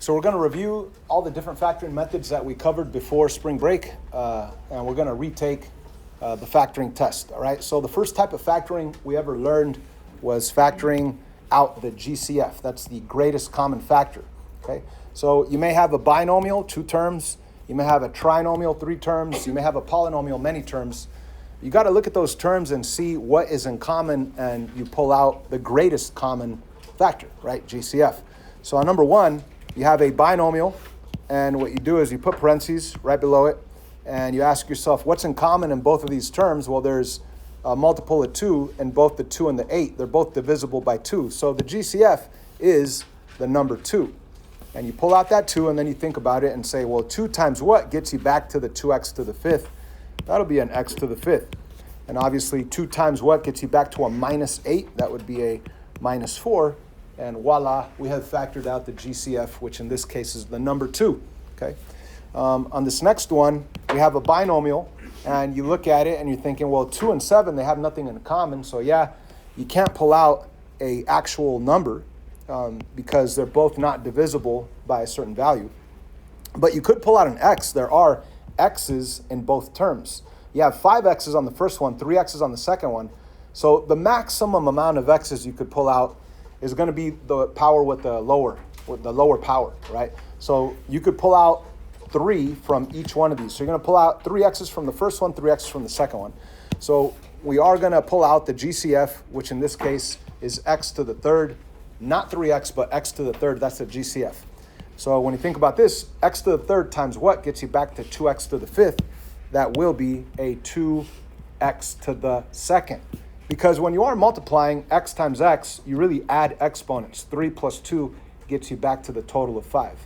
So we're going to review all the different factoring methods that we covered before spring break, and we're going to retake the factoring test, all right? So the first type of factoring we ever learned was factoring out the GCF. That's the greatest common factor, okay? So you may have a binomial, 2 terms. You may have a trinomial, 3 terms. You may have a polynomial, many terms. You got to look at those terms and see what is in common, and you pull out the greatest common factor, right, GCF. So on number 1, you have a binomial, and what you do is you put parentheses right below it, and you ask yourself, what's in common in both of these terms? Well, there's a multiple of 2, and both the 2 and the 8, they're both divisible by 2. So the GCF is the number 2. And you pull out that 2, and then you think about it and say, well, 2 times what gets you back to the 2x to the 5th? That'll be an x to the 5th. And obviously, 2 times what gets you back to a minus 8? That would be a minus 4. And voila, we have factored out the GCF, which in this case is the number 2, okay? On this next one, we have a binomial, and you look at it and you're thinking, well, 2 and 7, they have nothing in common. So yeah, you can't pull out a actual number because they're both not divisible by a certain value. But you could pull out an x. There are x's in both terms. You have 5 x's on the first one, 3 x's on the second one. So the maximum amount of x's you could pull out is going to be the power with the lower power, right? So you could pull out 3 from each one of these. So you're going to pull out 3 x's from the first one, 3 x's from the second one. So we are going to pull out the GCF, which in this case is x to the 3rd, not 3x, but x to the 3rd. That's the GCF. So when you think about this, x to the 3rd times what gets you back to 2x to the 5th? That will be a 2x to the 2nd. Because when you are multiplying x times x, you really add exponents. 3 plus 2 gets you back to the total of 5. And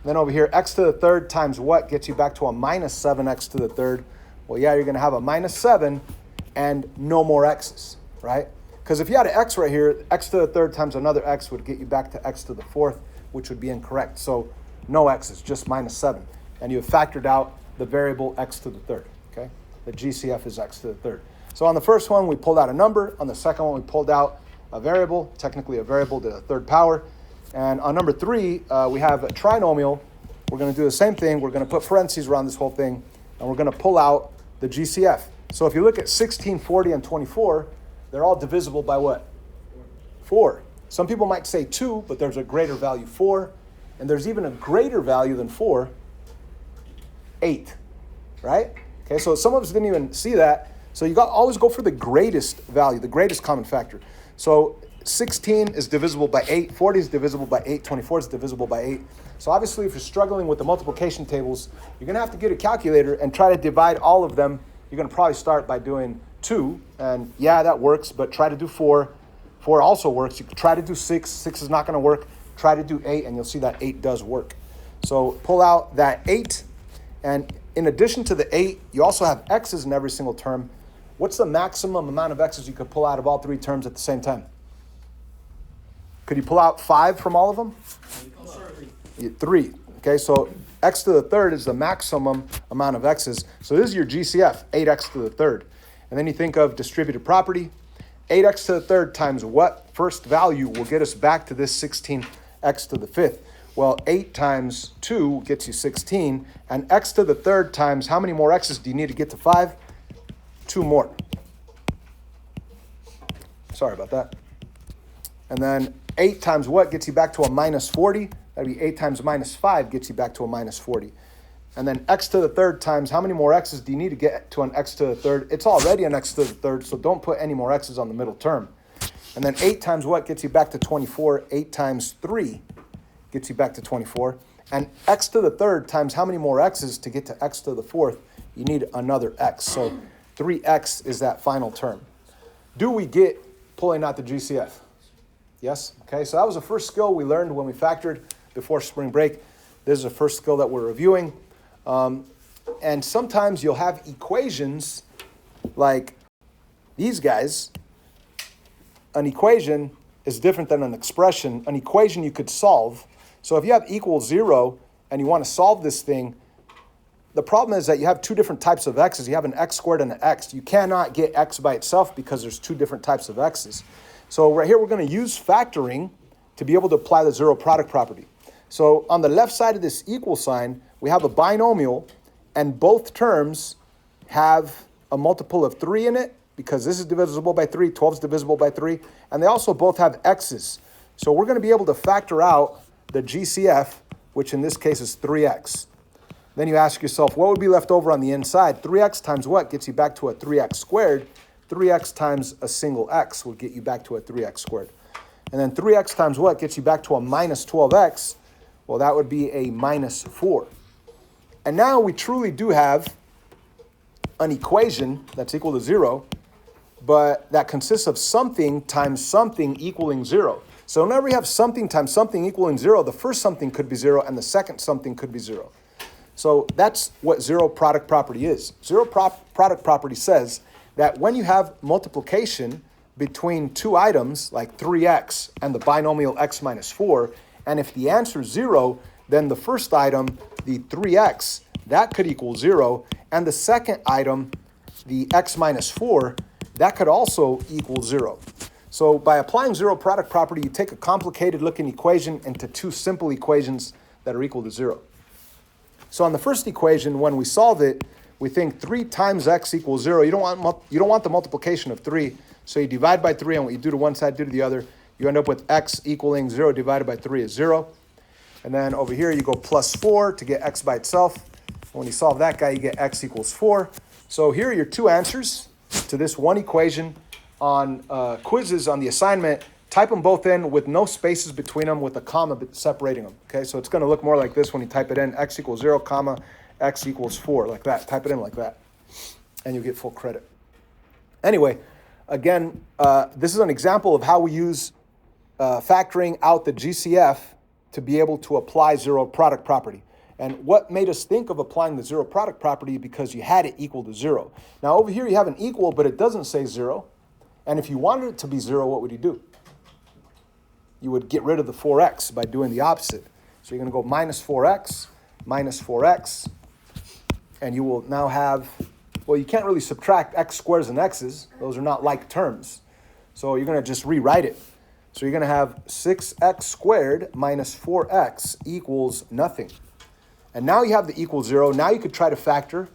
then over here, x to the 3rd times what gets you back to a minus 7x to the 3rd? Well, yeah, you're going to have a minus 7 and no more x's, right? Because if you had an x right here, x to the 3rd times another x would get you back to x to the 4th, which would be incorrect. So no x's, just minus 7. And you have factored out the variable x to the 3rd, okay? The GCF is x to the 3rd. So on the first one, we pulled out a number. On the second one, we pulled out a variable, technically a variable to the 3rd power. And on number 3, we have a trinomial. We're going to do the same thing. We're going to put parentheses around this whole thing, and we're going to pull out the GCF. So if you look at 16, 40, and 24, they're all divisible by what? 4. Some people might say 2, but there's a greater value, 4. And there's even a greater value than 4, 8, right? Okay, so some of us didn't even see that. So you always go for the greatest value, the greatest common factor. So 16 is divisible by 8, 40 is divisible by 8, 24 is divisible by 8. So obviously if you're struggling with the multiplication tables, you're going to have to get a calculator and try to divide all of them. You're going to probably start by doing 2, and yeah, that works, but try to do 4. 4 also works. You can try to do 6. 6 is not going to work. Try to do 8, and you'll see that 8 does work. So pull out that 8, and in addition to the 8, you also have x's in every single term. What's the maximum amount of x's you could pull out of all 3 terms at the same time? Could you pull out 5 from all of them? 3. Okay, so x to the 3rd is the maximum amount of x's. So this is your GCF, 8x to the 3rd. And then you think of distributed property. 8x to the 3rd times what first value will get us back to this 16x to the 5th? Well, 8 times 2 gets you 16. And x to the 3rd times how many more x's do you need to get to 5? 2 more. Sorry about that. And then 8 times what gets you back to a minus 40? That'd be 8 times minus 5 gets you back to a minus 40. And then x to the 3rd times how many more x's do you need to get to an x to the 3rd? It's already an x to the 3rd, so don't put any more x's on the middle term. And then 8 times what gets you back to 24? 8 times 3 gets you back to 24. And x to the 3rd times how many more x's to get to x to the 4th? You need another x. So 3x is that final term. Do we get pulling out the GCF? Yes? Okay, so that was the first skill we learned when we factored before spring break. This is the first skill that we're reviewing. And sometimes you'll have equations like these guys. An equation is different than an expression. An equation you could solve. So if you have equals 0 and you want to solve this thing, the problem is that you have 2 different types of x's. You have an x squared and an x. You cannot get x by itself because there's 2 different types of x's. So right here, we're going to use factoring to be able to apply the zero product property. So on the left side of this equal sign, we have a binomial, and both terms have a multiple of 3 in it, because this is divisible by 3, 12 is divisible by 3, and they also both have x's. So we're going to be able to factor out the GCF, which in this case is 3x. Then you ask yourself, what would be left over on the inside? 3x times what gets you back to a 3x squared? 3x times a single x will get you back to a 3x squared. And then 3x times what gets you back to a minus 12x? Well, that would be a minus 4. And now we truly do have an equation that's equal to 0, but that consists of something times something equaling 0. So whenever you have something times something equaling 0, the first something could be 0 and the second something could be 0. So that's what zero product property is. Zero product property says that when you have multiplication between two items, like 3x and the binomial x minus 4, and if the answer is 0, then the first item, the 3x, that could equal 0, and the second item, the x minus 4, that could also equal 0. So by applying zero product property, you take a complicated looking equation into two simple equations that are equal to 0. So on the first equation, when we solve it, we think 3 times x equals 0. You don't want the multiplication of 3, so you divide by 3, and what you do to one side, do to the other. You end up with x equaling 0 divided by 3 is 0. And then over here, you go plus 4 to get x by itself. When you solve that guy, you get x equals 4. So here are your two answers to this one equation. On quizzes on the assignment, type them both in with no spaces between them, with a comma separating them. Okay, so it's going to look more like this when you type it in: x equals 0, comma, x equals 4, like that. Type it in like that, and you get full credit. Anyway, again, this is an example of how we use factoring out the GCF to be able to apply zero product property. And what made us think of applying the zero product property? Because you had it equal to 0. Now over here you have an equal, but it doesn't say 0. And if you wanted it to be 0, what would you do? You would get rid of the 4x by doing the opposite. So you're going to go minus 4x, and you will now have, well, you can't really subtract x squares and x's. Those are not like terms. So you're going to just rewrite it. So you're going to have 6x squared minus 4x equals nothing. And now you have the equal 0. Now you could try to factor,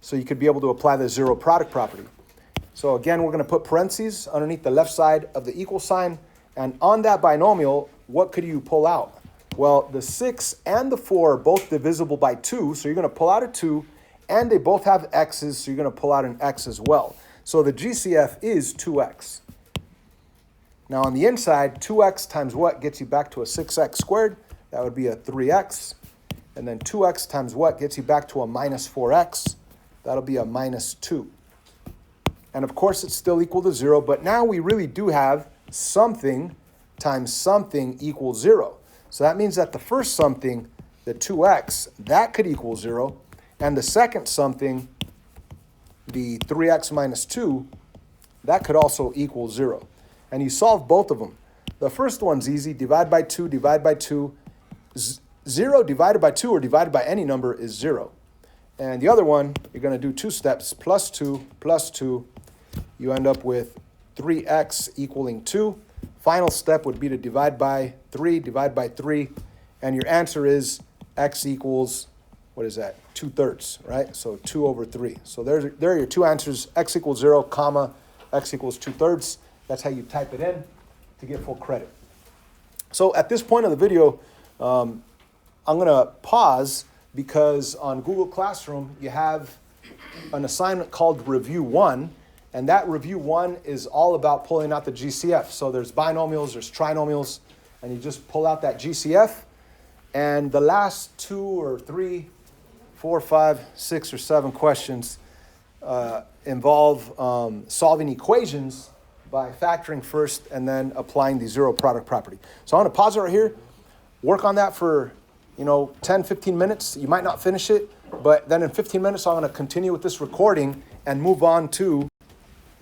so you could be able to apply the zero product property. So again, we're going to put parentheses underneath the left side of the equal sign. And on that binomial, what could you pull out? Well, the 6 and the 4 are both divisible by 2. So you're going to pull out a 2. And they both have x's, so you're going to pull out an x as well. So the GCF is 2x. Now on the inside, 2x times what gets you back to a 6x squared? That would be a 3x. And then 2x times what gets you back to a minus 4x? That'll be a minus 2. And of course, it's still equal to 0, but now we really do have something times something equals 0. So that means that the first something, the 2x, that could equal 0. And the second something, the 3x minus 2, that could also equal 0. And you solve both of them. The first one's easy. Divide by 2, divide by 2. 0 divided by 2 or divided by any number is 0. And the other one, you're going to do 2 steps, plus 2, plus 2. You end up with 3x equaling 2. Final step would be to divide by 3, and your answer is x equals, what is that, 2/3, right? So 2 over 3. So there are your two answers, x equals 0, comma, x equals 2/3. That's how you type it in to get full credit. So at this point of the video, I'm going to pause, because on Google Classroom, you have an assignment called Review 1, and that Review 1 is all about pulling out the GCF. So there's binomials, there's trinomials, and you just pull out that GCF, and the last 2 or 3, 4, 5, 6, or 7 questions involve solving equations by factoring first and then applying the zero product property. So I'm going to pause it right here, work on that for 10, 15 minutes. You might not finish it, but then in 15 minutes, I'm going to continue with this recording and move on to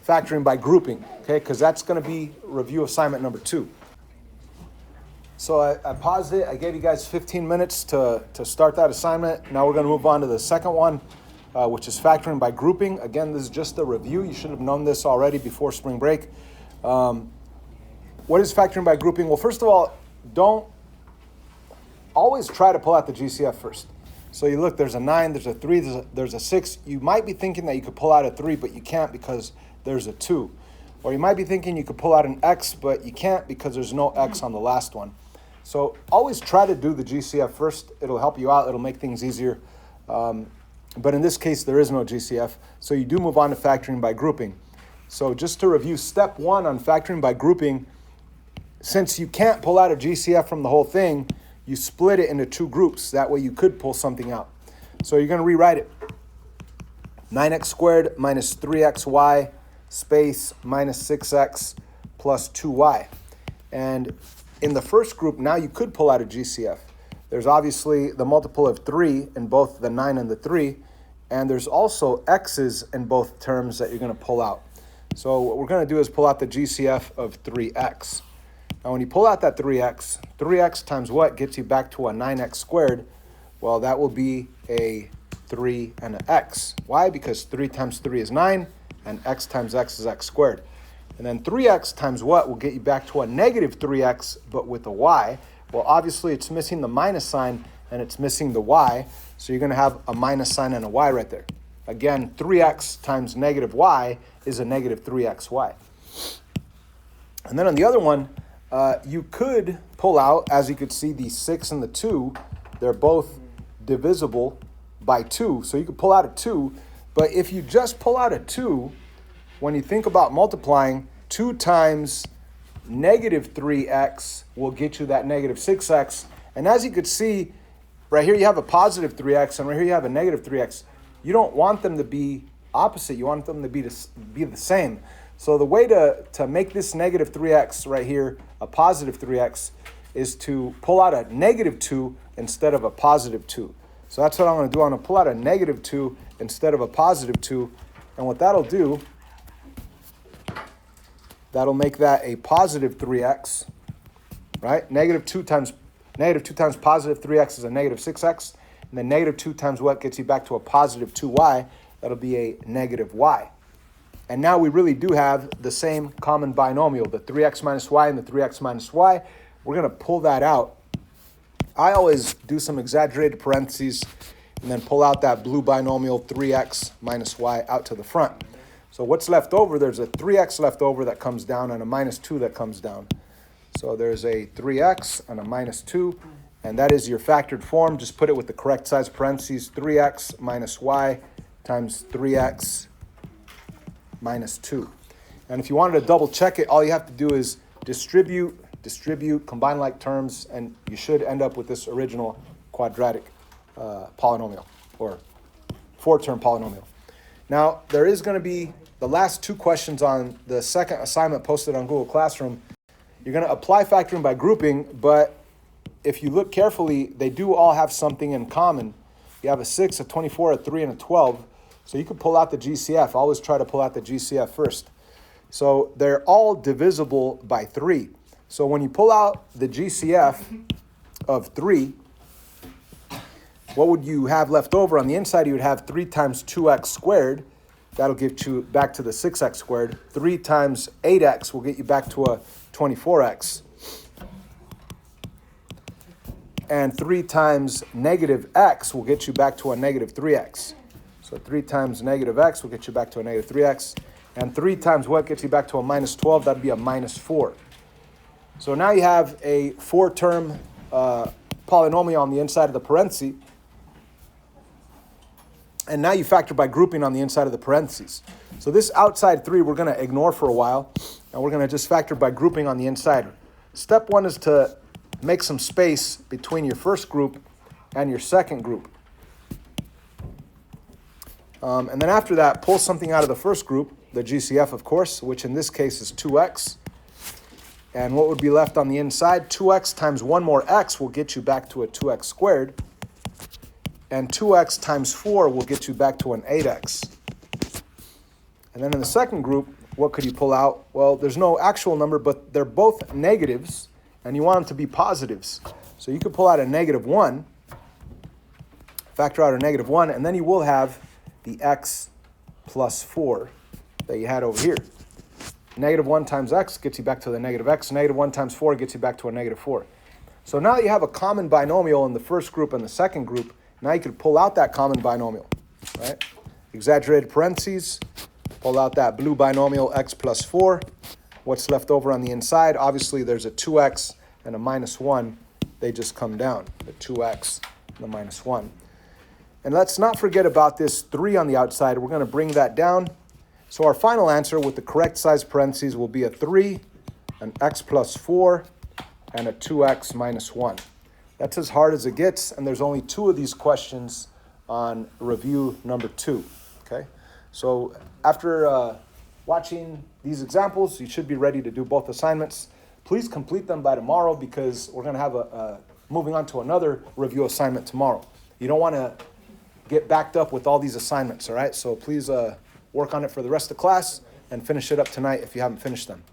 factoring by grouping, okay? Because that's going to be review assignment number 2. So I paused it. I gave you guys 15 minutes to start that assignment. Now we're going to move on to the second one, which is factoring by grouping. Again, this is just a review. You should have known this already before spring break. What is factoring by grouping? Well, first of all, don't always try to pull out the GCF first. So you look, there's a 9, there's a 3, there's a 6. You might be thinking that you could pull out a 3, but you can't because there's a 2. Or you might be thinking you could pull out an X, but you can't because there's no X on the last one. So always try to do the GCF first. It'll help you out. It'll make things easier. But in this case, there is no GCF. So you do move on to factoring by grouping. So just to review, step 1 on factoring by grouping, since you can't pull out a GCF from the whole thing, you split it into 2 groups. That way you could pull something out. So you're going to rewrite it. 9x squared minus 3xy space minus 6x plus 2y. And in the first group, now you could pull out a GCF. There's obviously the multiple of 3 in both the 9 and the 3. And there's also x's in both terms that you're going to pull out. So what we're going to do is pull out the GCF of 3x. Now, when you pull out that 3x times what gets you back to a 9x squared? Well, that will be a 3 and an x. Why? Because 3 times 3 is 9, and x times x is x squared. And then 3x times what will get you back to a negative 3x, but with a y? Well, obviously, it's missing the minus sign, and it's missing the y, so you're going to have a minus sign and a y right there. Again, 3x times negative y is a negative 3xy. And then on the other one, you could pull out, as you could see, the 6 and the 2, they're both divisible by 2. So you could pull out a 2, but if you just pull out a 2, when you think about multiplying, 2 times negative 3x will get you that negative 6x. And as you could see, right here you have a positive 3x, and right here you have a negative 3x. You don't want them to be opposite. You want them to be the same. So the way to make this negative 3x right here a positive 3x is to pull out a negative 2 instead of a positive 2. So that's what I'm going to do. I'm going to pull out a negative 2 instead of a positive 2. And what that'll do, that'll make that a positive 3x, right? Negative 2 times positive 3x is a negative 6x. And then negative 2 times what gets you back to a positive 2y? That'll be a negative y. And now we really do have the same common binomial, the 3x minus y and the 3x minus y. We're going to pull that out. I always do some exaggerated parentheses and then pull out that blue binomial 3x minus y out to the front. So what's left over? There's a 3x left over that comes down and a minus 2 that comes down. So there's a 3x and a minus 2, and that is your factored form. Just put it with the correct size parentheses, 3x minus y times 3x minus 2. And if you wanted to double check it, all you have to do is distribute, combine like terms, and you should end up with this original quadratic polynomial or 4-term polynomial. Now, there is going to be the last 2 questions on the second assignment posted on Google Classroom. You're going to apply factoring by grouping, but if you look carefully, they do all have something in common. You have a 6, a 24, a 3, and a 12. So you could pull out the GCF. Always try to pull out the GCF first. So they're all divisible by 3. So when you pull out the GCF of 3, what would you have left over? On the inside, you would have 3 times 2x squared. That'll get you back to the 6x squared. 3 times 8x will get you back to a 24x. And 3 times negative x will get you back to a negative 3x. So 3 times negative x will get you back to a negative 3x. And 3 times what gets you back to a minus 12? That'd be a minus 4. So now you have a 4-term polynomial on the inside of the parenthesis. And now you factor by grouping on the inside of the parentheses. So this outside 3 we're going to ignore for a while. And we're going to just factor by grouping on the inside. Step 1 is to make some space between your first group and your second group. And then after that, pull something out of the first group, the GCF, of course, which in this case is 2x. And what would be left on the inside? 2x times 1 more x will get you back to a 2x squared. And 2x times 4 will get you back to an 8x. And then in the second group, what could you pull out? Well, there's no actual number, but they're both negatives, and you want them to be positives. So you could pull out a negative 1, factor out a negative 1, and then you will have the x plus 4 that you had over here. Negative 1 times x gets you back to the negative x. Negative 1 times 4 gets you back to a negative 4. So now that you have a common binomial in the first group and the second group, now you can pull out that common binomial, right? Exaggerated parentheses, pull out that blue binomial x plus 4. What's left over on the inside? Obviously, there's a 2x and a minus 1. They just come down, the 2x and the minus 1. And let's not forget about this 3 on the outside. We're going to bring that down. So our final answer with the correct size parentheses will be a 3, an x plus 4, and a 2x minus 1. That's as hard as it gets, and there's only 2 of these questions on review number 2, okay? So after watching these examples, you should be ready to do both assignments. Please complete them by tomorrow because we're going to have moving on to another review assignment tomorrow. You don't want to get backed up with all these assignments, all right? So please work on it for the rest of the class and finish it up tonight if you haven't finished them.